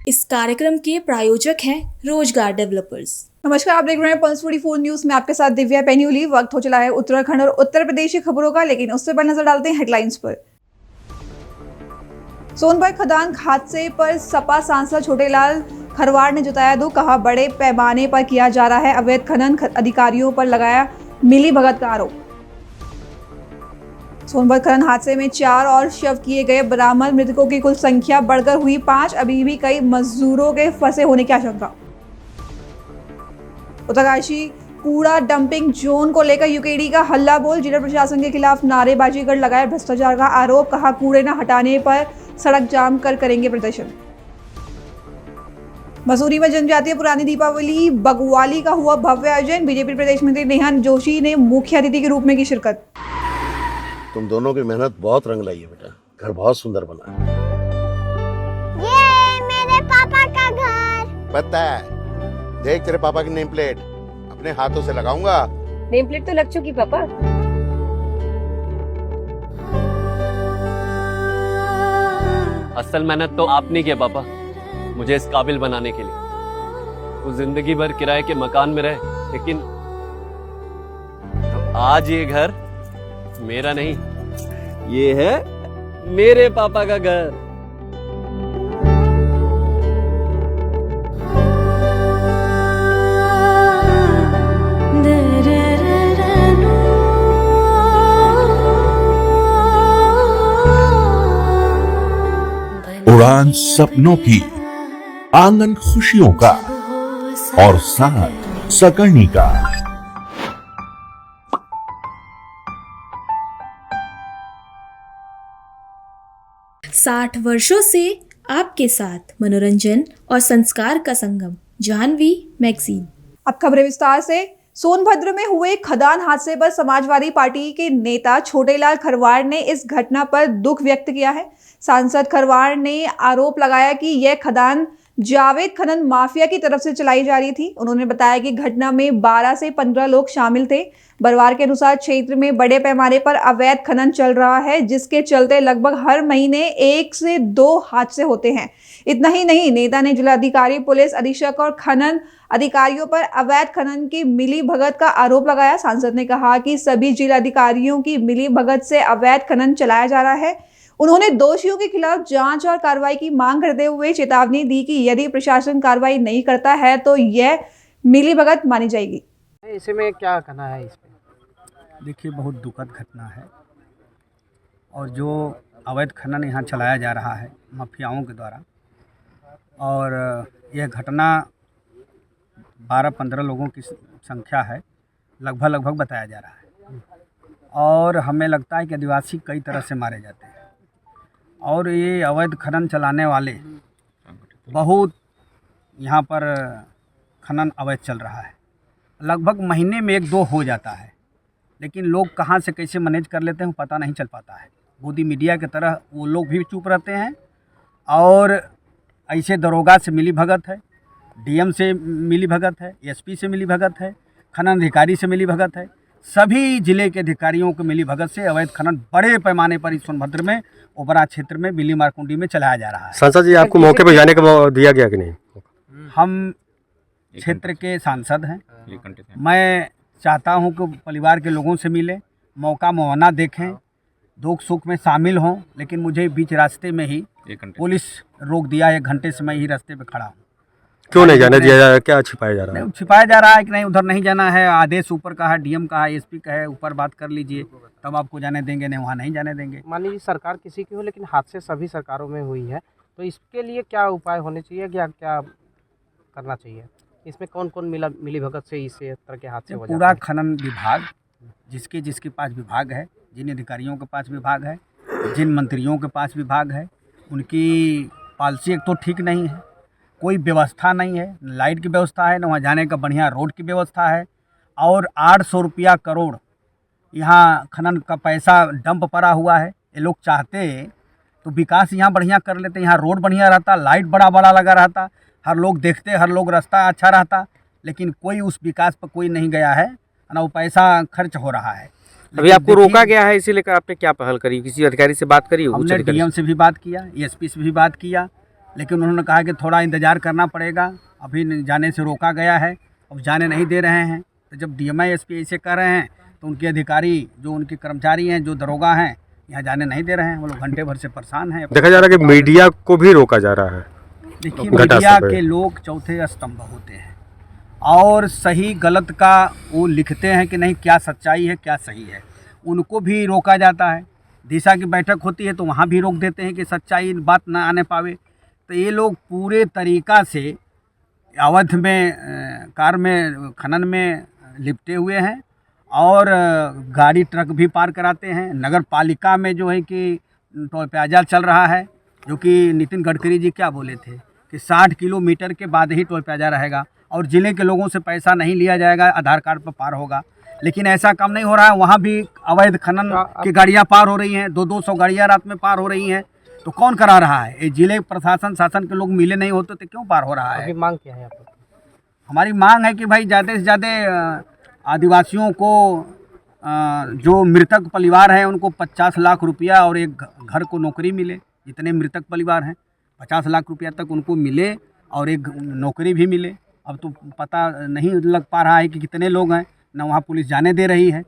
इस कार्यक्रम के प्रायोजक हैं रोजगार डेवलपर्स। नमस्कार, आप देख रहे हैं पल्स 44 न्यूज में आपके साथ दिव्या पेन्यूली। वक्त हो चला है उत्तराखंड और उत्तर प्रदेश की खबरों का, लेकिन उससे पहले नजर डालते हैं हेडलाइंस पर। सोनभद्र खदान हादसे पर सपा सांसद छोटेलाल खरवाड़ ने जताया दुख, कहा बड़े पैमाने पर किया जा रहा है अवैध खनन, अधिकारियों पर लगाया मिलीभगत का आरोप। सोनभद्र खनन हादसे में 4 और शव किए गए बरामद, मृतकों की कुल संख्या बढ़कर हुई 5। अभी भी कई मजदूरों के फंसे होने की आशंका। उत्तरकाशी कूड़ा डंपिंग जोन को लेकर यूकेडी का हल्ला बोल, जिला प्रशासन के खिलाफ नारेबाजी कर लगाया भ्रष्टाचार का आरोप, कहा कूड़े न हटाने पर सड़क जाम कर करेंगे प्रदर्शन। मसूरी में जनजातीय पुरानी दीपावली बगवाली का हुआ भव्य आयोजन, बीजेपी प्रदेश मंत्री नेहा जोशी ने मुख्य अतिथि के रूप में की शिरकत। तुम दोनों की मेहनत बहुत रंग लाई है बेटा, घर बहुत सुंदर बना है। ये मेरे पापा का घर। पता है, देख तेरे पापा की नेम प्लेट अपने हाथों से लगाऊंगा। नेम प्लेट तो लग चुकी पापा। असल मेहनत तो आपने किया पापा, मुझे इस काबिल बनाने के लिए। वो जिंदगी भर किराए के मकान में रहे, लेकिन आज ये घर मेरा नहीं, ये है मेरे पापा का घर। उड़ान सपनों की, आंगन खुशियों का और साथ सकर्णी का। 60 वर्षों से आपके साथ मनोरंजन और संस्कार का संगम, जाह्नवी मैगजीन। अब खबरें विस्तार से। सोनभद्र में हुए खदान हादसे पर समाजवादी पार्टी के नेता छोटेलाल खरवाड़ ने इस घटना पर दुख व्यक्त किया है। सांसद खरवाड़ ने आरोप लगाया कि यह खदान जावेद खनन माफिया की तरफ से चलाई जा रही थी। उन्होंने बताया कि घटना में 12 से 15 लोग शामिल थे। परिवार के अनुसार क्षेत्र में बड़े पैमाने पर अवैध खनन चल रहा है, जिसके चलते लगभग हर महीने 1 से 2 हादसे होते हैं। इतना ही नहीं, नेता ने जिलाधिकारी, पुलिस अधीक्षक और खनन अधिकारियों पर अवैध खनन की मिलीभगत का आरोप लगाया। सांसद ने कहा कि सभी जिलाधिकारियों की मिलीभगत से अवैध खनन चलाया जा रहा है। उन्होंने दोषियों के खिलाफ जांच और कार्रवाई की मांग करते हुए चेतावनी दी कि यदि प्रशासन कार्रवाई नहीं करता है तो यह मिलीभगत मानी जाएगी। इसमें क्या कहना है? इस पे देखिए, बहुत दुखद घटना है और जो अवैध खनन यहाँ चलाया जा रहा है माफियाओं के द्वारा, और यह घटना 12-15 लोगों की संख्या है, लगभग बताया जा रहा है। और हमें लगता है कि आदिवासी कई तरह से मारे जाते हैं और ये अवैध खनन चलाने वाले बहुत यहाँ पर खनन अवैध चल रहा है। लगभग महीने में 1-2 हो जाता है, लेकिन लोग कहाँ से कैसे मैनेज कर लेते हैं पता नहीं चल पाता है। गोदी मीडिया की तरह वो लोग भी चुप रहते हैं और ऐसे दरोगा से मिलीभगत है, डीएम से मिलीभगत है, एसपी से मिलीभगत है, खनन अधिकारी से मिलीभगत है। सभी जिले के अधिकारियों को मिलीभगत से अवैध खनन बड़े पैमाने पर इस सोनभद्र में, ओबरा क्षेत्र में, बिल्ली मारकुंडी में चलाया जा रहा है। सांसद जी, आपको मौके पर जाने का दिया गया कि नहीं? हम क्षेत्र के सांसद हैं, मैं चाहता हूं कि परिवार के लोगों से मिले, मौका मुआवना देखें, दुख सुख में शामिल हों, लेकिन मुझे बीच रास्ते में ही पुलिस रोक दिया। 1 घंटे से मैं ही रास्ते पे खड़ा हूँ। क्यों नहीं जाने दिया जा रहा? क्या छिपाया जा रहा है? छिपाया जा रहा है कि नहीं, उधर नहीं जाना है, आदेश ऊपर का है, डीएम का है, एसपी का है, ऊपर बात कर लीजिए तब आपको जाने देंगे, नहीं वहाँ नहीं जाने देंगे। मान लीजिए सरकार किसी की हो, लेकिन हादसे सभी सरकारों में हुई है, तो इसके लिए क्या उपाय होने चाहिए, क्या करना चाहिए? इसमें कौन कौन मिलीभगत से इस तरह के हादसे हो जाते हैं? पूरा खनन विभाग, जिसके पास विभाग है, जिन अधिकारियों के पास विभाग है, जिन मंत्रियों के पास विभाग है, उनकी पॉलिसी एक तो ठीक नहीं है, कोई व्यवस्था नहीं है, लाइट की व्यवस्था है, न वहाँ जाने का बढ़िया रोड की व्यवस्था है, और 800 रुपया करोड़ यहाँ खनन का पैसा डंप पड़ा हुआ है। ये लोग चाहते तो विकास यहाँ बढ़िया कर लेते, यहाँ रोड बढ़िया रहता, लाइट बड़ा लगा रहता, हर लोग देखते, हर लोग रास्ता अच्छा रहता, लेकिन कोई उस विकास पर कोई नहीं गया है ना, वो पैसा खर्च हो रहा है। अभी आपको रोका गया है, इसी लेकर आपने क्या पहल करी? किसी अधिकारी से बात करी? हमने डीएम से भी बात किया, एसपी से भी बात किया, लेकिन उन्होंने कहा कि थोड़ा इंतज़ार करना पड़ेगा, अभी जाने से रोका गया है, अब जाने नहीं दे रहे हैं। तो जब DMI SP ऐसे कर रहे हैं तो उनके अधिकारी जो उनके कर्मचारी हैं, जो दरोगा हैं, यहाँ जाने नहीं दे रहे हैं। वो लोग घंटे भर से परेशान हैं। देखा जा रहा है कि मीडिया को भी रोका जा रहा है। देखिए, मीडिया के लोग चौथे स्तंभ होते हैं और सही गलत का वो लिखते हैं कि नहीं, क्या सच्चाई है क्या सही है, उनको भी रोका जाता है। दिशा की बैठक होती है तो वहाँ भी रोक देते हैं कि सच्चाई बात ना आने पावे। तो ये लोग पूरे तरीक़ा से अवैध में कार में खनन में लिपटे हुए हैं और गाड़ी ट्रक भी पार कराते हैं। नगर पालिका में जो है कि टोल प्लाजा चल रहा है, जो कि नितिन गडकरी जी क्या बोले थे कि 60 किलोमीटर के बाद ही टोल प्लाजा रहेगा और ज़िले के लोगों से पैसा नहीं लिया जाएगा, आधार कार्ड पर पार होगा। लेकिन ऐसा काम नहीं हो रहा है। वहाँ भी अवैध खनन की गाड़ियाँ पार हो रही हैं, 200 गाड़ियाँ रात में पार हो रही हैं। तो कौन करा रहा है? ये जिले प्रशासन शासन के लोग मिले नहीं होते तो क्यों पार हो रहा है? अभी मांग क्या है आपको? हमारी मांग है कि भाई ज़्यादा से ज़्यादा आदिवासियों को, जो मृतक परिवार है उनको 50 लाख रुपया और एक घर को नौकरी मिले। जितने मृतक परिवार हैं 50 लाख रुपया तक उनको मिले और एक नौकरी भी मिले। अब तो पता नहीं लग पा रहा है कि कितने लोग हैं, ना वहाँ पुलिस जाने दे रही है।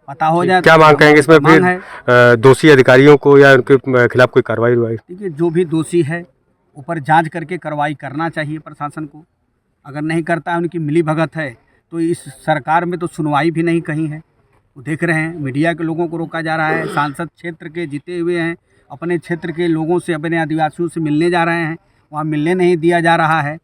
पता हो जाए क्या मांग करेंगे इसमें फिर? दोषी अधिकारियों को या उनके खिलाफ कोई कार्रवाई? देखिए, जो भी दोषी है ऊपर जांच करके कार्रवाई करना चाहिए प्रशासन को। अगर नहीं करता है, उनकी मिली भगत है, तो इस सरकार में तो सुनवाई भी नहीं कहीं है। वो देख रहे हैं मीडिया के लोगों को रोका जा रहा है। सांसद क्षेत्र के जीते हुए हैं, अपने क्षेत्र के लोगों से, अपने आदिवासियों से मिलने जा रहे हैं, वहाँ मिलने नहीं दिया जा रहा है।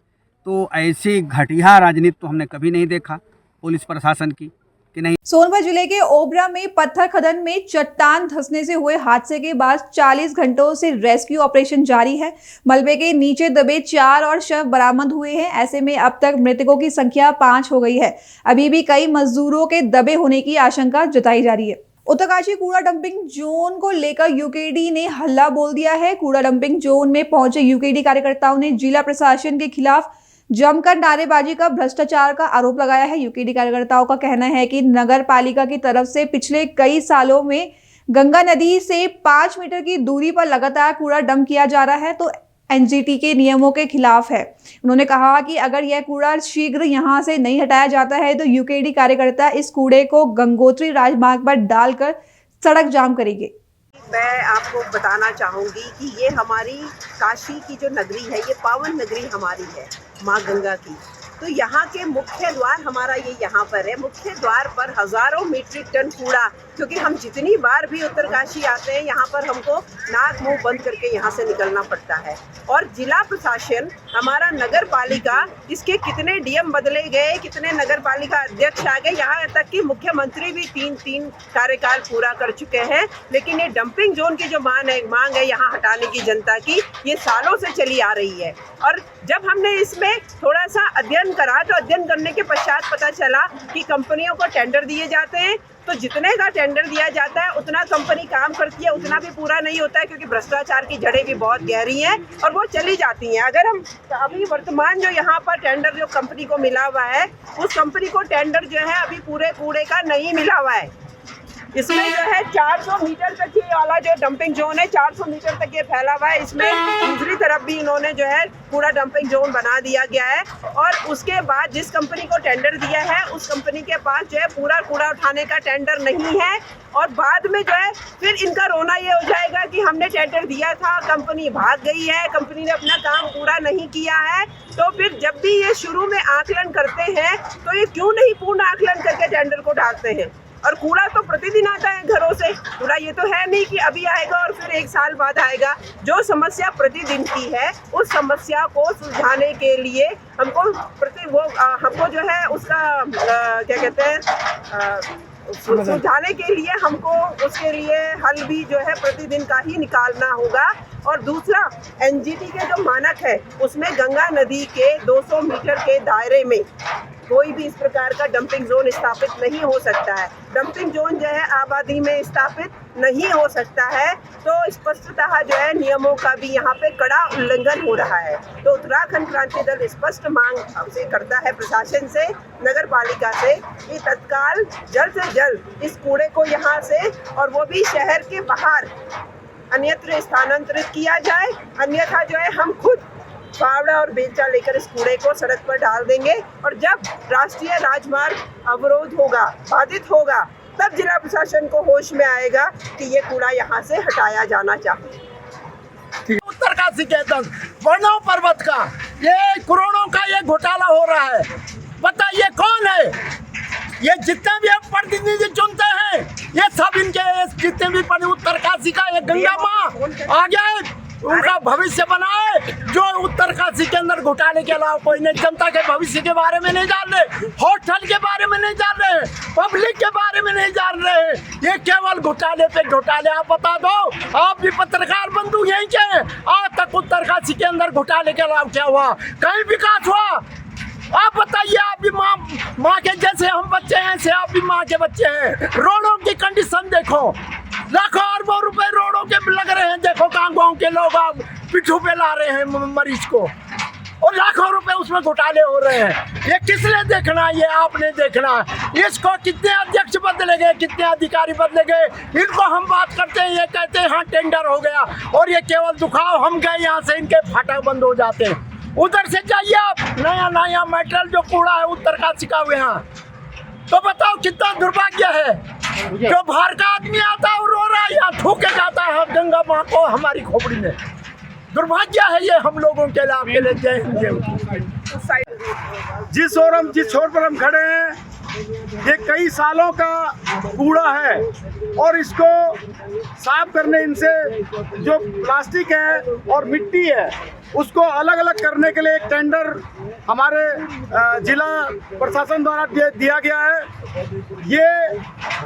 तो ऐसी घटिया राजनीति तो हमने कभी नहीं देखा पुलिस प्रशासन की कि नहीं। सोनभद्र जिले के ओबरा में पत्थर खदान में चट्टान धंसने से हुए हादसे के बाद 40 घंटों से रेस्क्यू ऑपरेशन जारी है। मलबे के नीचे दबे 4 और शव बरामद हुए हैं। ऐसे में अब तक मृतकों की संख्या 5 हो गई है। अभी भी कई मजदूरों के दबे होने की आशंका जताई जा रही है। उत्तरकाशी कूड़ा डंपिंग जोन को लेकर यूकेडी ने हल्ला बोल दिया है। कूड़ा डंपिंग जोन में पहुंचे यूकेडी कार्यकर्ताओं ने जिला प्रशासन के खिलाफ जमकर नारेबाजी का भ्रष्टाचार का आरोप लगाया है। यूकेडी कार्यकर्ताओं का कहना है कि नगर पालिका की तरफ से पिछले कई सालों में गंगा नदी से 5 मीटर की दूरी पर लगातार कूड़ा डंप किया जा रहा है, तो NGT के नियमों के खिलाफ है। उन्होंने कहा कि अगर यह कूड़ा शीघ्र यहां से नहीं हटाया जाता है तो यूकेडी कार्यकर्ता इस कूड़े को गंगोत्री राजमार्ग पर डालकर सड़क जाम करेंगे। मैं आपको बताना चाहूँगी कि ये हमारी काशी की जो नगरी है, ये पावन नगरी हमारी है, माँ गंगा की। तो यहाँ के मुख्य द्वार हमारा ये यहाँ पर है। मुख्य द्वार पर हज़ारों मीट्रिक टन कूड़ा, क्योंकि हम जितनी बार भी उत्तरकाशी आते हैं यहाँ पर हमको नाक मुंह बंद करके यहाँ से निकलना पड़ता है। और जिला प्रशासन, हमारा नगर पालिका, इसके कितने DM बदले गए, कितने नगर पालिका अध्यक्ष आ गए, यहाँ तक कि मुख्यमंत्री भी 3 कार्यकाल पूरा कर चुके हैं। लेकिन ये डंपिंग जोन की जो मांग है यहाँ हटाने की जनता की, ये सालों से चली आ रही है। और जब हमने इसमें थोड़ा सा अध्ययन करा तो अध्ययन करने के पश्चात पता चला कि कंपनियों को टेंडर दिए जाते हैं, तो जितने का टेंडर दिया जाता है उतना कंपनी काम करती है, उतना भी पूरा नहीं होता है, क्योंकि भ्रष्टाचार की जड़ें भी बहुत गहरी हैं और वो चली जाती हैं। अगर हम अभी वर्तमान जो यहाँ पर टेंडर जो कंपनी को मिला हुआ है, उस कंपनी को टेंडर जो है अभी पूरे कूड़े का नहीं मिला हुआ है। इसमें जो है 400 मीटर तक ये वाला जो डंपिंग जोन है, 400 मीटर तक ये फैला हुआ है। इसमें दूसरी तरफ भी इन्होंने जो है पूरा डंपिंग जोन बना दिया गया है। और उसके बाद जिस कंपनी को टेंडर दिया है, उस कंपनी के पास जो है पूरा कूड़ा उठाने का टेंडर नहीं है। और बाद में जो है फिर इनका रोना ये हो जाएगा कि हमने टेंडर दिया था, कंपनी भाग गई है, कंपनी ने अपना काम पूरा नहीं किया है। तो फिर जब भी ये शुरू में आकलन करते हैं तो ये क्यों नहीं पूर्ण आकलन करके टेंडर को डालते हैं? और कूड़ा तो प्रतिदिन आता है घरों से। कूड़ा ये तो है नहीं कि अभी आएगा और फिर 1 साल बाद आएगा। जो समस्या प्रतिदिन की है, उस समस्या को सुलझाने के लिए हमको जो है उसका क्या कहते हैं, सुलझाने के लिए हमको उसके लिए हल भी जो है प्रतिदिन का ही निकालना होगा। और दूसरा, NGT के जो मानक है उसमें गंगा नदी के 200 मीटर के दायरे में कोई भी इस प्रकार का डंपिंग जोन स्थापित नहीं हो सकता है। डंपिंग जोन जो है आबादी में स्थापित नहीं हो सकता है। तो स्पष्टतः जो है नियमों का भी यहाँ पे कड़ा उल्लंघन हो रहा है। तो उत्तराखंड क्रांति दल स्पष्ट मांग हमसे करता है प्रशासन से, नगर पालिका से, कि तत्काल जल्द से जल्द इस कूड़े को यहाँ से, और वो भी शहर के बाहर, अन्यत्र स्थानांतरित किया जाए। अन्यथा जो है हम खुद फावड़ा और बेलचा लेकर इस कूड़े को सड़क पर डाल देंगे और जब राष्ट्रीय राजमार्ग अवरोध होगा, बाधित होगा, तब जिला प्रशासन को होश में आएगा कि ये कूड़ा यहाँ से हटाया जाना चाहिए। उत्तरकाशी के वर्णव पर्वत का ये करोड़ों का ये घोटाला हो रहा है। बताइए कौन है ये? जितने भी प्रतिनिधि चुनते हैं ये सब इनके जितने भी उत्तरकाशी का ये गंगा माँ आगे उनका भविष्य बनाए। जो उत्तरकाशी के अंदर घोटाले के अलावा कोई नहीं, जनता के भविष्य के बारे में नहीं जान रहे, होटल के बारे में नहीं जान रहे, पब्लिक के बारे में नहीं जान रहे। ये केवल घोटाले पे घोटाले। आप बता दो, आप भी पत्रकार बंधु यहीं के, आज तक उत्तरकाशी के अंदर घोटाले के अलावा क्या हुआ? कहीं विकास हुआ? आप बताइए। आप भी माँ के जैसे हम बच्चे हैं, ऐसे आप भी माँ के बच्चे हैं। रोडों की कंडीशन देखो, लाखों अरबों रुपए रोडों के लग रहे हैं। देखो गाँव के लोग आप पिट्ठू पे ला रहे हैं मरीज को और लाखों रुपए उसमें घोटाले हो रहे हैं। ये किसने देखना? ये आपने देखना। इसको कितने अध्यक्ष बदले गए, कितने अधिकारी बदले गए, इनको हम बात करते हैं, ये कहते हैं हाँ टेंडर हो गया और ये केवल दुखाओ हम गए यहाँ से, इनके फाटक बंद हो जाते हैं। उधर से जाइए आप, नया मेटल जो कूड़ा है उत्तरकाशी का यहाँ, तो बताओ कितना दुर्भाग्य है। जो बाहर का आदमी आता है और रो रहा है, यहाँ थूके जाता है गंगा माँ को हमारी खोपड़ी में। दुर्भाग्य है ये हम लोगों के लिए। आपके लिए जय हिंद। जिस छोर पर हम खड़े हैं ये कई सालों का कूड़ा है और इसको साफ करने, इनसे जो प्लास्टिक है और मिट्टी है उसको अलग अलग करने के लिए एक टेंडर हमारे जिला प्रशासन द्वारा दिया गया है। ये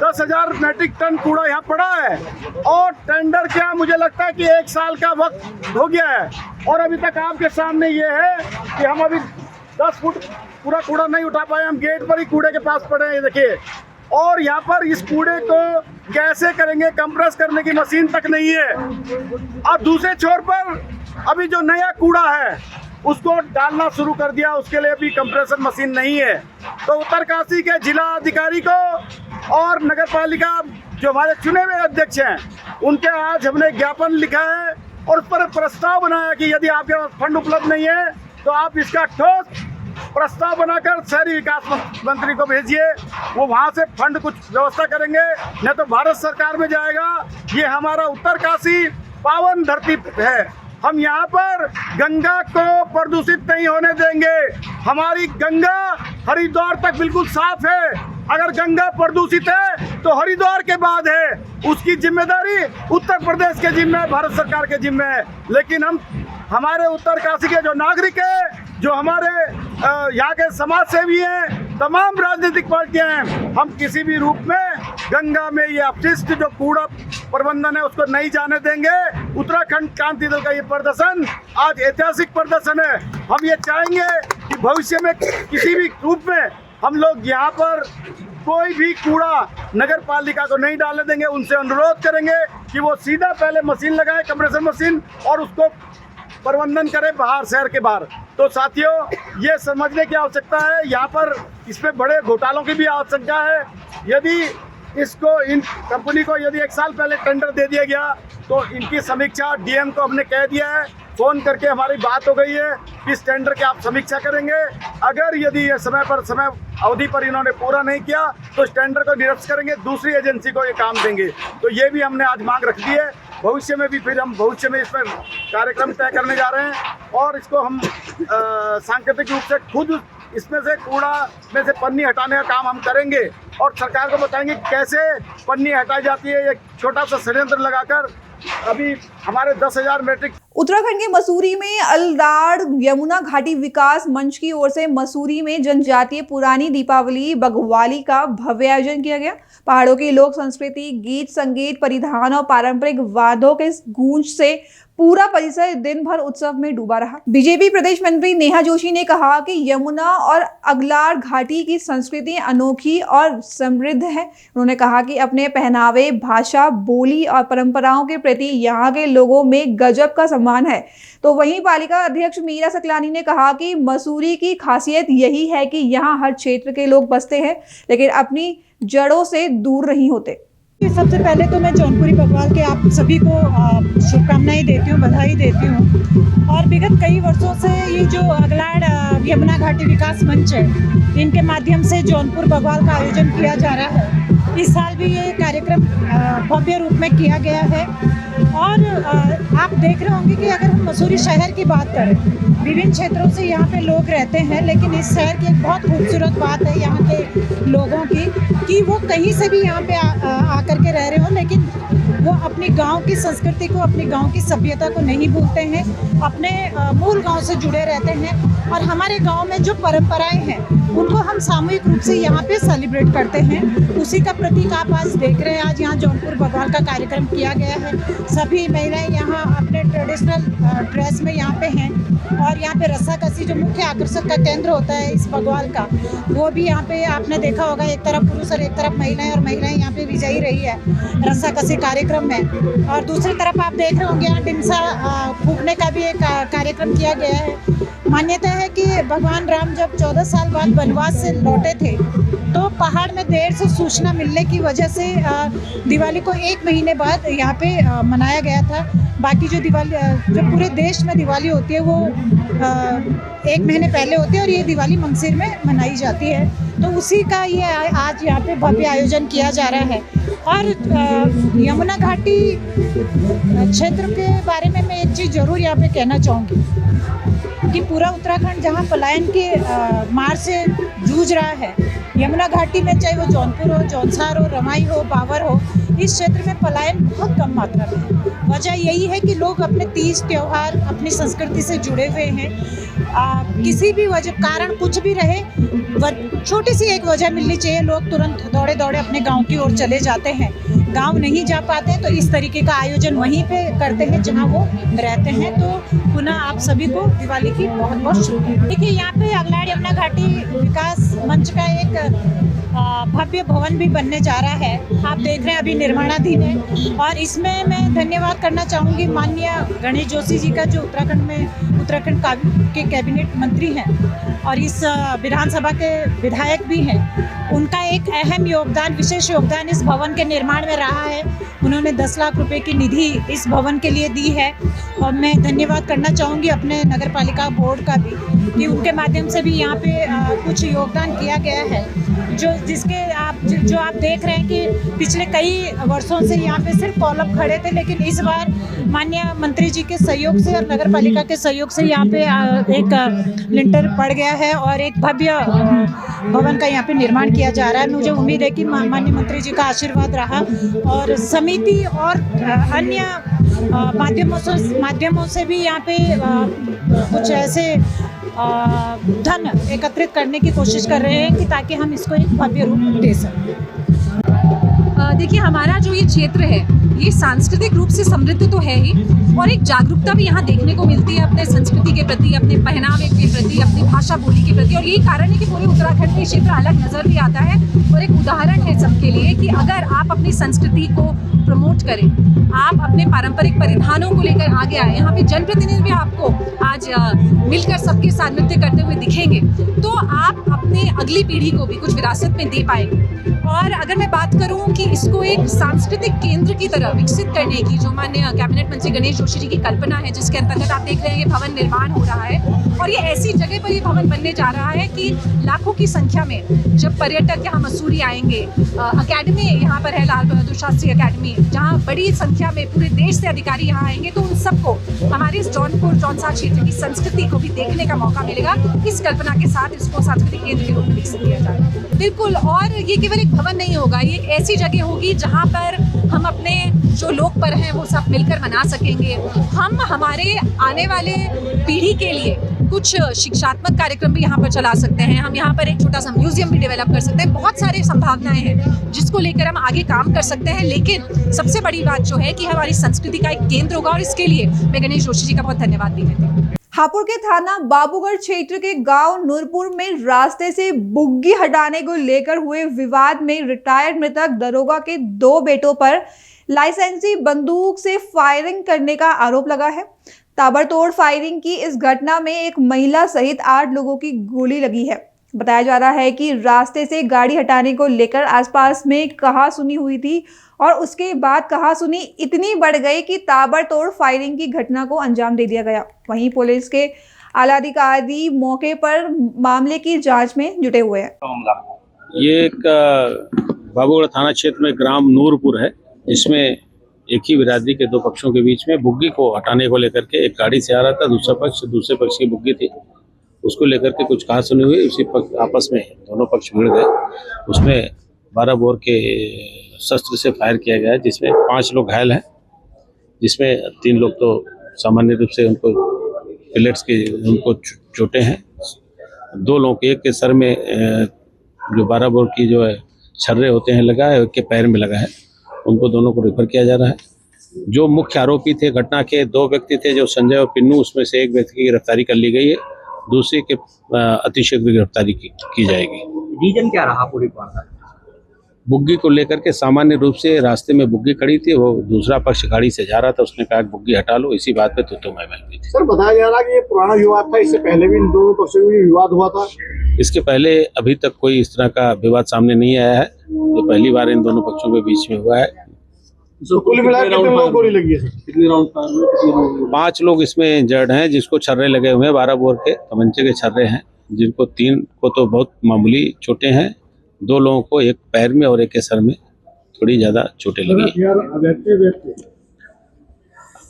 10,000 मैट्रिक टन कूड़ा यहाँ पड़ा है और टेंडर क्या, मुझे लगता है कि 1 साल का वक्त हो गया है और अभी तक आपके सामने ये है कि हम अभी 10 फुट पूरा कूड़ा नहीं उठा पाए। हम गेट पर ही कूड़े के पास पड़े हैं, ये देखिए। और यहाँ पर इस कूड़े को कैसे करेंगे? कंप्रेस करने की मशीन तक नहीं है। और दूसरे छोर पर अभी जो नया कूड़ा है उसको डालना शुरू कर दिया, उसके लिए भी कंप्रेसर मशीन नहीं है। तो उत्तरकाशी के जिला अधिकारी को और नगर पालिका जो हमारे चुने हुए अध्यक्ष हैं उनके आज हमने ज्ञापन लिखा है और उस पर प्रस्ताव बनाया कि यदि आपके पास फंड उपलब्ध नहीं है तो आप इसका ठोस प्रस्ताव बनाकर शहरी विकास मंत्री को भेजिए, वो वहाँ से फंड कुछ व्यवस्था करेंगे, नहीं तो भारत सरकार में जाएगा। ये हमारा उत्तरकाशी पावन धरती है, हम यहाँ पर गंगा को प्रदूषित नहीं होने देंगे। हमारी गंगा हरिद्वार तक बिल्कुल साफ है। अगर गंगा प्रदूषित है तो हरिद्वार के बाद है, उसकी जिम्मेदारी उत्तर प्रदेश के जिम्मे, भारत सरकार के जिम्मे है। लेकिन हमारे उत्तरकाशी के जो नागरिक है, जो हमारे यहाँ के समाज सेवी हैं, तमाम राजनीतिक पार्टियां हैं, हम किसी भी रूप में गंगा में ये अपशिष्ट जो कूड़ा प्रबंधन है उसको नहीं जाने देंगे। उत्तराखंड क्रांति दल का ये प्रदर्शन आज ऐतिहासिक प्रदर्शन है। हम ये चाहेंगे कि भविष्य में किसी भी रूप में हम लोग यहाँ पर कोई भी कूड़ा नगर पालिका को नहीं डालने देंगे। उनसे अनुरोध करेंगे कि वो सीधा पहले मशीन लगाए, कंप्रेसर मशीन, और उसको प्रबंधन करें बाहर, शहर के बाहर। तो साथियों, ये समझने की आवश्यकता है, यहाँ पर इसमें बड़े घोटालों की भी आवश्यकता है। यदि इसको, इन कंपनी को यदि 1 साल पहले टेंडर दे दिया गया तो इनकी समीक्षा डीएम को हमने कह दिया है, फ़ोन करके हमारी बात हो गई है कि इस टेंडर की आप समीक्षा करेंगे। अगर यदि ये समय अवधि पर इन्होंने पूरा नहीं किया तो इस टेंडर को निरस्त करेंगे, दूसरी एजेंसी को ये काम देंगे। तो ये भी हमने आज मांग रख दी है। भविष्य में भी फिर हम भविष्य में इस पर कार्यक्रम तय करने जा रहे हैं और इसको हम सांकेतिक रूप से खुद इसमें से कूड़ा में से पन्नी हटाने का काम हम करेंगे और सरकार को बताएंगे कैसे पन्नी हटाई जाती है। एक छोटा सा षड्यंत्र लगाकर अभी हमारे 10,000 मैट्रिक। उत्तराखंड के मसूरी में अलराड़ यमुना घाटी विकास मंच की ओर से मसूरी में जनजातीय पुरानी दीपावली बघवाली का भव्य आयोजन किया गया। पहाड़ों की लोक संस्कृति, गीत संगीत, परिधान और पारंपरिक वाद्यों के गूंज से पूरा परिसर दिन भर उत्सव में डूबा रहा। बीजेपी प्रदेश मंत्री नेहा जोशी ने कहा कि यमुना और अगलार घाटी की संस्कृति अनोखी और समृद्ध है। उन्होंने कहा कि अपने पहनावे, भाषा, बोली और परंपराओं के प्रति यहाँ के लोगों में गजब का सम्मान है। तो वहीं पालिका अध्यक्ष मीरा सकलानी ने कहा कि मसूरी की खासियत यही है कि यहाँ हर क्षेत्र के लोग बसते हैं लेकिन अपनी जड़ों से दूर नहीं होते। सबसे पहले तो मैं जौनपुरी बगवाल के आप सभी को शुभकामनाएं देती हूँ, बधाई देती हूँ। और विगत कई वर्षों से ये जो अगलाड़ यमुना घाटी विकास मंच है, इनके माध्यम से जौनपुर बगवाल का आयोजन किया जा रहा है। इस साल भी ये कार्यक्रम भव्य रूप में किया गया है। और आप देख रहे होंगे कि अगर हम मसूरी शहर की बात करें, विभिन्न क्षेत्रों से यहाँ पे लोग रहते हैं, लेकिन इस शहर की एक बहुत खूबसूरत बात है यहाँ के लोगों की कि वो कहीं से भी यहाँ पे आकर के रह रहे हो, लेकिन वो अपनी गांव की संस्कृति को, अपनी गांव की सभ्यता को नहीं भूलते हैं, अपने मूल गांव से जुड़े रहते हैं। और हमारे गांव में जो परंपराएं हैं उनको हम सामूहिक रूप से यहाँ पे सेलिब्रेट करते हैं। उसी का प्रतीक आप आज देख रहे हैं। आज यहाँ जौनपुर बगवाल का कार्यक्रम किया गया है। सभी महिलाएं यहाँ अपने ट्रेडिशनल ड्रेस में यहाँ पे हैं और यहाँ पे रस्साकसी जो मुख्य आकर्षक का केंद्र होता है इस बगवाल का, वो भी यहाँ पे आपने देखा होगा, एक तरफ पुरुष और एक तरफ महिलाएं, और महिलाएं यहाँ पे विजयी रही है रस्साकसी कार्यक्रम में। और दूसरी तरफ आप देख रहे होंगे यहाँ डिमसा फूकने का भी एक कार्यक्रम किया गया है। मान्यता है कि भगवान राम जब 14 साल बाद वनवास से लौटे थे तो पहाड़ में देर से सूचना मिलने की वजह से दिवाली को 1 महीने बाद यहाँ पे मनाया गया था। बाकी जो दिवाली जो पूरे देश में दिवाली होती है वो 1 महीने पहले होती है और ये दिवाली मंगसिर में मनाई जाती है। तो उसी का ये आज यहाँ पे भव्य आयोजन किया जा रहा है। और यमुना घाटी क्षेत्र के बारे में मैं एक चीज़ ज़रूर यहाँ पे कहना चाहूँगी कि पूरा उत्तराखंड जहाँ पलायन के मार से जूझ रहा है, यमुना घाटी में चाहे वो जौनपुर हो, जौनसार हो, रमाई हो, बावर हो, इस क्षेत्र में पलायन बहुत कम मात्रा में है। वजह यही है कि लोग अपने तीज त्योहार, अपनी संस्कृति से जुड़े हुए हैं। किसी भी वजह कारण कुछ भी रहे, छोटी सी एक वजह मिलनी चाहिए, लोग तुरंत दौड़े दौड़े अपने गांव की ओर चले जाते हैं। गांव नहीं जा पाते तो इस तरीके का आयोजन वहीं पे करते हैं जहां वो रहते हैं। तो पुनः आप सभी को दिवाली की बहुत बहुत शुभकामनाएं। देखिए यहाँ पे अगलाड़ यमुना घाटी विकास मंच का एक भव्य भवन भी बनने जा रहा है। आप देख रहे हैं अभी निर्माणाधीन है। और इसमें मैं धन्यवाद करना चाहूँगी माननीय गणेश जोशी जी का, जो उत्तराखंड के कैबिनेट मंत्री हैं और इस विधानसभा के विधायक भी हैं। उनका एक अहम योगदान, विशेष योगदान इस भवन के निर्माण में रहा है। उन्होंने 10 लाख रुपए की निधि इस भवन के लिए दी है। और मैं धन्यवाद करना चाहूँगी अपने नगर पालिका बोर्ड का भी कि उनके माध्यम से भी यहाँ पे कुछ योगदान किया गया है। जो आप देख रहे हैं कि पिछले कई वर्षों से यहाँ पे सिर्फ कॉलम खड़े थे, लेकिन इस बार माननीय मंत्री जी के सहयोग से और नगर पालिका के सहयोग से यहाँ पे एक लिंटर पड़ गया है और एक भव्य भवन का यहाँ पे निर्माण किया जा रहा है। मुझे उम्मीद है कि माननीय मंत्री जी का आशीर्वाद रहा और समिति और अन्य माध्यमों से भी यहाँ पे कुछ ऐसे धन एकत्रित करने की कोशिश कर रहे हैं कि ताकि हम इसको एक भव्य रूप दे सकें। देखिए हमारा जो ये क्षेत्र है ये सांस्कृतिक रूप से समृद्ध तो है ही, और एक जागरूकता भी यहाँ देखने को मिलती है अपने संस्कृति के प्रति, अपने पहनावे के प्रति, अपनी भाषा बोली के प्रति। और यही कारण है कि पूरे उत्तराखंड में क्षेत्र अलग नज़र भी आता है और एक उदाहरण है सबके लिए कि अगर आप अपनी संस्कृति को प्रमोट करें, आप अपने पारंपरिक परिधानों को लेकर आगे आए, यहाँ पे जनप्रतिनिधि भी आपको आज मिलकर सबके साथ नृत्य करते हुए दिखेंगे, तो आप अपनी अगली पीढ़ी को भी कुछ विरासत में दे पाएंगे। और अगर मैं बात करूं कि इसको एक सांस्कृतिक केंद्र की तरह विकसित करने की जो माननीय कैबिनेट मंत्री गणेश जोशी जी की कल्पना है, जिसके अंतर्गत आप देख रहे हैं ये भवन निर्माण हो रहा है और ये ऐसी जगह पर ये भवन बनने जा रहा है कि लाखों की संख्या में जब पर्यटक यहाँ मसूरी आएंगे, अकेडमी यहाँ पर है लाल बहादुर शास्त्री अकेडमी, जहाँ बड़ी संख्या में पूरे देश से अधिकारी यहाँ आएंगे, तो उन सबको हमारे इस जौनपुर जौनसार क्षेत्र की संस्कृति को भी देखने का मौका मिलेगा। इस कल्पना के साथ इसको सांस्कृतिक केंद्र के रूप में विकसित किया जाए। बिल्कुल, और ये केवल एक भवन नहीं होगा, ये एक ऐसी जगह होगी जहाँ पर हम अपने जो लोग पर हैं वो सब मिलकर मना सकेंगे। हम हमारे आने वाले पीढ़ी के लिए कुछ शिक्षात्मक कार्यक्रम भी यहाँ पर चला सकते हैं। हम यहाँ पर एक छोटा सा म्यूजियम भी डेवलप कर सकते हैं। बहुत सारी संभावनाएं हैं जिसको लेकर हम आगे काम कर सकते हैं, लेकिन सबसे बड़ी बात जो है कि हमारी संस्कृति का एक केंद्र होगा और इसके लिए मैं गणेश जोशी जी का बहुत धन्यवाद भी करती हूँ। हापुड़ के थाना बाबूगढ़ क्षेत्र के गांव नूरपुर में रास्ते से बुग्गी हटाने को लेकर हुए विवाद में रिटायर्ड मृतक दरोगा के 2 बेटों पर लाइसेंसी बंदूक से फायरिंग करने का आरोप लगा है। ताबड़तोड़ फायरिंग की इस घटना में एक महिला सहित 8 लोगों की गोली लगी है। बताया जा रहा है कि रास्ते से गाड़ी हटाने को लेकर आसपास में कहासुनी हुई थी और उसके बाद कहासुनी इतनी बढ़ गई कि ताबड़तोड़ फायरिंग की घटना को अंजाम दे दिया गया। वहीं पुलिस के आला अधिकारी मौके पर मामले की जांच में जुटे हुए हैं। ये एक बाबूगढ़ थाना क्षेत्र में ग्राम नूरपुर है, इसमें एक ही बिरादरी के दो पक्षों के बीच में बुग्गी को हटाने को लेकर के एक गाड़ी से आ रहा था, दूसरे पक्ष की बुग्गी थी, उसको लेकर के कुछ कहासुनी हुई। उसी आपस में दोनों पक्ष भिड़ गए। उसमें 12 बोर के शस्त्र से फायर किया गया, जिसमें 5 लोग घायल हैं, जिसमें 3 लोग तो सामान्य रूप से उनको पिलेट्स की उनको चोटें हैं। 2 लोगों के, एक के सर में जो 12 बोर की जो है छर्रे होते हैं लगा है, एक के पैर में लगा है, उनको दोनों को रेफर किया जा रहा है। जो मुख्य आरोपी थे घटना के 2 व्यक्ति थे, जो संजय और पिन्नू, उसमें से एक व्यक्ति की गिरफ्तारी कर ली गई है, दूसरे के अतिशीघ्र गिरफ्तारी की जाएगी। रीजन क्या रहा पूरी बात? बुग्गी को लेकर के सामान्य रूप से रास्ते में बुग्गी खड़ी थी, वो दूसरा पक्ष गाड़ी से जा रहा था, उसने कहा बुग्गी हटा लो, इसी बात पे तो मैं हुई थी। सर बताया जा रहा है कि ये पुराना विवाद था, इससे पहले भी इन दोनों पक्षों में विवाद हुआ था। इसके पहले अभी तक कोई इस तरह का विवाद सामने नहीं आया है, ये पहली बार इन दोनों पक्षों के बीच में हुआ है। कुल मिलाकर कितने लोगों को गोली लगी है? कितने राउंड? 5 लोग इसमें इंजर्ड हैं, जिसको छर्रे लगे हुए हैं, 12 बोर के तमंचे के छर्रे हैं, जिनको 3 को तो बहुत मामूली चोटें हैं, 2 लोगों को एक पैर में और एक के सर में थोड़ी ज्यादा चोटें लगी।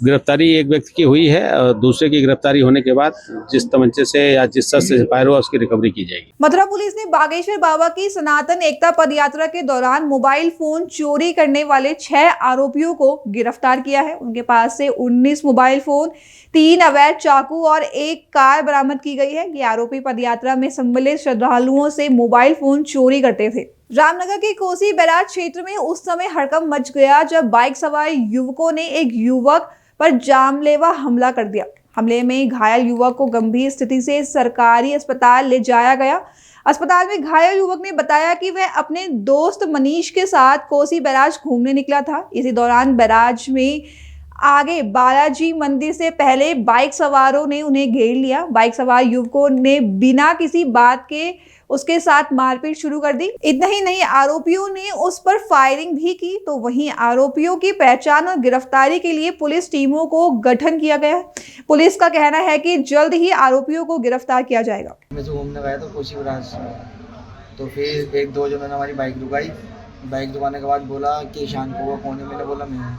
गिरफ्तारी एक व्यक्ति की हुई है और दूसरे की गिरफ्तारी होने के बाद जिस तमंचे से या जिस शस्त्र से फायर हुआ उसकी रिकवरी की जाएगी। मथुरा पुलिस ने बागेश्वर बाबा की सनातन एकता पदयात्रा के दौरान मोबाइल फोन चोरी करने वाले 6 आरोपियों को गिरफ्तार किया है। उनके पास से 19 मोबाइल फोन, 3 अवैध चाकू और 1 कार बरामद की गई है। ये आरोपी पदयात्रा में सम्मिलित श्रद्धालुओं से मोबाइल फोन चोरी करते थे। रामनगर के कोसी बैराज क्षेत्र में उस समय हड़कंप मच गया जब बाइक सवार युवकों ने एक युवक पर जानलेवा हमला कर दिया। हमले में घायल युवक को गंभीर स्थिति से सरकारी अस्पताल ले जाया गया। अस्पताल में घायल युवक ने बताया कि वह अपने दोस्त मनीष के साथ कोसी बैराज घूमने निकला था। इसी दौरान बैराज में आगे बालाजी मंदिर से पहले बाइक सवारों ने उन्हें घेर लिया। बाइक सवार युवकों ने बिना किसी बात के उसके साथ मारपीट शुरू कर दी। इतना ही नहीं, आरोपियों ने उस पर फायरिंग भी की। तो वहीं आरोपियों की पहचान और गिरफ्तारी के लिए पुलिस टीमों को गठन किया गया है। पुलिस का कहना है कि जल्द ही आरोपियों को गिरफ्तार किया जाएगा। मैं तो घूमने गया था कोसी बैराज, तो फिर 1-2 जनों ने हमारी बाइक रुकाई। बाइक रुकाने के बाद बोला कि शान को कौन है, मैंने बोला मैं,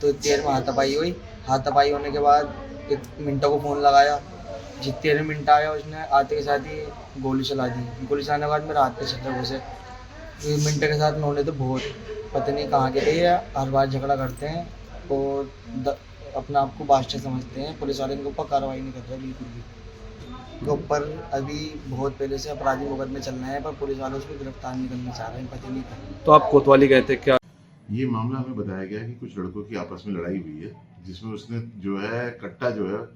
तो देर में हाथापाई हुई। हाथापाई होने के बाद एक मिनटों को फ़ोन लगाया। जितनी देर में मिनट आया उसने आते के साथ ही गोली चला दी। गोली चलाने के बाद मेरे हाथ पे छतर घुसे। मिनट के साथ उन्होंने तो बहुत पता नहीं कहाँ के थे, हर बार झगड़ा करते हैं और अपने आप को बादशाह समझते हैं। पुलिस वाले इनके ऊपर कार्रवाई नहीं कर रहे बिल्कुल भी। इनके ऊपर अभी बहुत पहले से अपराधी मुकदमे चल रहे हैं, पर पुलिस वाले उसको गिरफ्तार नहीं करना चाह रहे हैं, पता नहीं कर। तो आप कोतवाली गए थे क्या? ये मामला हमें बताया गया है कि कुछ लड़कों की आपस में लड़ाई हुई है, जिसमें उसने जो है कट्टा जो है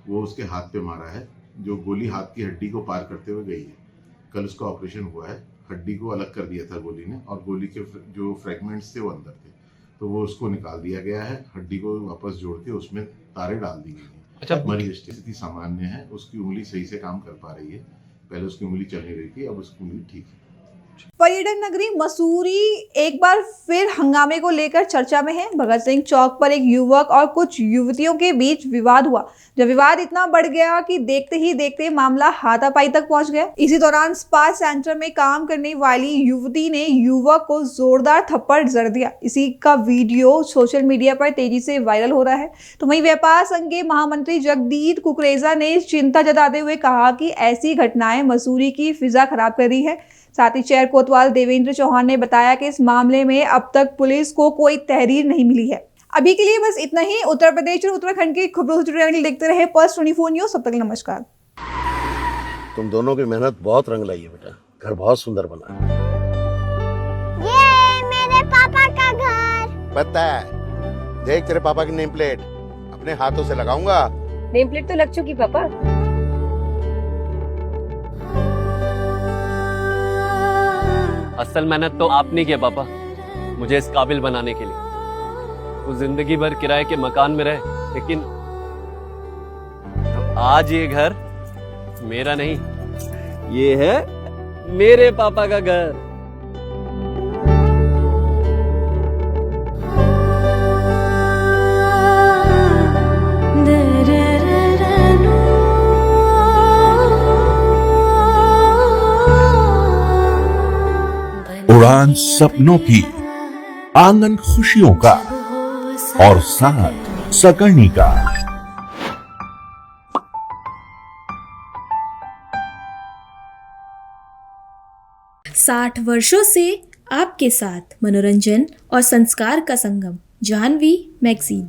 वो उसके हाथ पे मारा है, जो गोली हाथ की हड्डी को पार करते हुए गई है। कल उसका ऑपरेशन हुआ है, हड्डी को अलग कर दिया था गोली ने, और गोली के जो फ्रैगमेंट्स थे वो अंदर थे, तो वो उसको निकाल दिया गया है। हड्डी को वापस जोड़ के उसमें तारे डाल दी गई हैं। अच्छा, मरीज स्थिति सामान्य है, उसकी उंगली सही से काम कर पा रही है। पहले उसकी उंगली चल नहीं रही थी, अब उसकी उंगली ठीक है। पर्यटन नगरी मसूरी एक बार फिर हंगामे को लेकर चर्चा में है। भगत सिंह चौक पर एक युवक और कुछ युवतियों के बीच विवाद हुआ। जब विवाद इतना बढ़ गया कि देखते ही देखते मामला हाथापाई तक पहुंच गया। इसी दौरान स्पा सेंटर में काम करने वाली युवती ने युवक को जोरदार थप्पड़ जड़ दिया। इसी का वीडियो सोशल मीडिया पर तेजी से वायरल हो रहा है। तो वहीं व्यापार संघ के महामंत्री जगदीप कुकरेजा ने चिंता जताते हुए कहा कि ऐसी घटनाएं मसूरी की फिजा खराब कर रही है। साथ ही चेयर कोतवाल देवेंद्र चौहान ने बताया कि इस मामले में अब तक पुलिस को कोई तहरीर नहीं मिली है। अभी के लिए बस इतना ही। उत्तर प्रदेश और उत्तराखंड की खबरों से देखते रहे पल्स 24 न्यूज। सब तक नमस्कार। तुम दोनों की मेहनत बहुत रंग लाई है बेटा, घर बहुत सुंदर बना है। ये मेरे पापा का घर। पता है, देख तेरे पापा की नेम प्लेट अपने हाथों से लगाऊंगा। नेम प्लेट तो लग चुकी पापा। असल मेहनत तो आपने की है पापा, मुझे इस काबिल बनाने के लिए। वो जिंदगी भर किराए के मकान में रहे, लेकिन आज ये घर मेरा नहीं, ये है मेरे पापा का घर। उड़ान सपनों की, आंगन खुशियों का और साथ सकर्णी का। 60 वर्षों से आपके साथ मनोरंजन और संस्कार का संगम, जाह्नवी मैगजीन।